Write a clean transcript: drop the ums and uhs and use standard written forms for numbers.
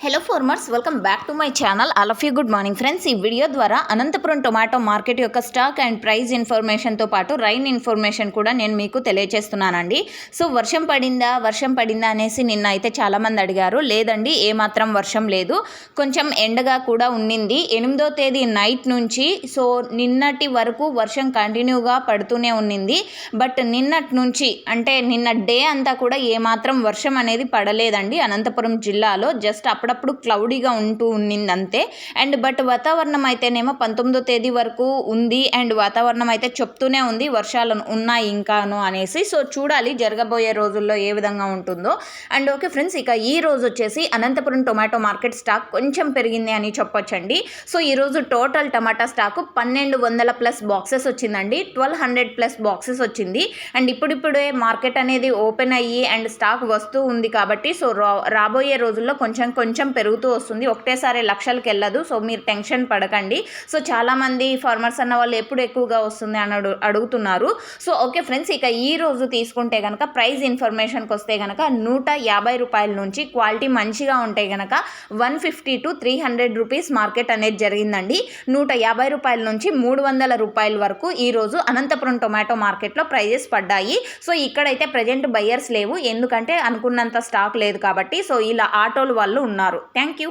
Hello farmers, welcome back to my channel. All of you good morning friends. ఈ video ద్వారా Anantapuram tomato market యొక్క stock and price ఇన్ఫర్మేషన్తో పాటు rain information కూడా నేను మీకు తెలియజేస్తున్నానండి. సో వర్షం పడిందా అనేసి నిన్న అయితే చాలామంది అడిగారు. లేదండి, ఏమాత్రం వర్షం లేదు, కొంచెం ఎండగా కూడా ఉండింది. 8వ తేదీ నైట్ నుంచి సో నిన్నటి వరకు వర్షం కంటిన్యూగా పడుతూనే ఉండింది. బట్ నిన్నటి నుంచి అంటే నిన్న డే అంతా కూడా ఏమాత్రం వర్షం అనేది పడలేదండి అనంతపురం జిల్లాలో. జస్ట్ అప్పుడప్పుడు క్లౌడీగా ఉంటూ ఉండింది అంతే. అండ్ బట్ వాతావరణం అయితేనేమో 19వ తేదీ వరకు ఉంది అండ్ వాతావరణం అయితే చెప్తూనే ఉంది వర్షాలు ఉన్నాయి ఇంకాను అనేసి. సో చూడాలి జరగబోయే రోజుల్లో ఏ విధంగా ఉంటుందో. అండ్ ఓకే ఫ్రెండ్స్, ఇక ఈ రోజు వచ్చేసి అనంతపురం టొమాటో మార్కెట్ స్టాక్ కొంచెం పెరిగింది అని చెప్పొచ్చండి. సో ఈరోజు టోటల్ టమాటా స్టాకు 1200+ బాక్సెస్ వచ్చిందండి. 1200+ బాక్సెస్ వచ్చింది. అండ్ ఇప్పుడిప్పుడే మార్కెట్ అనేది ఓపెన్ అయ్యి అండ్ స్టాక్ వస్తూ ఉంది కాబట్టి సో రాబోయే రోజుల్లో కొంచెం పెరుగుతూ వస్తుంది. ఒకటేసారి లక్షలకు వెళ్ళదు. సో మీరు టెన్షన్ పడకండి. సో చాలామంది ఫార్మర్స్ అన్న వాళ్ళు ఎప్పుడు ఎక్కువగా వస్తుంది అని అడుగుతున్నారు. సో ఓకే ఫ్రెండ్స్, ఇక ఈ రోజు తీసుకుంటే కనుక ప్రైస్ ఇన్ఫర్మేషన్కి వస్తే కనుక 150 రూపాయల నుంచి క్వాలిటీ మంచిగా ఉంటే కనుక 150 to 300 రూపీస్ మార్కెట్ అనేది జరిగిందండి. 150 రూపాయల నుంచి 300 రూపాయల వరకు ఈరోజు అనంతపురం టొమాటో మార్కెట్లో ప్రైజెస్ పడ్డాయి. సో ఇక్కడైతే ప్రజెంట్ బయ్యర్స్ లేవు, ఎందుకంటే అనుకున్నంత స్టాక్ లేదు కాబట్టి. సో ఇలా ఆటోలు వాళ్ళు ఉన్నారు. Thank you.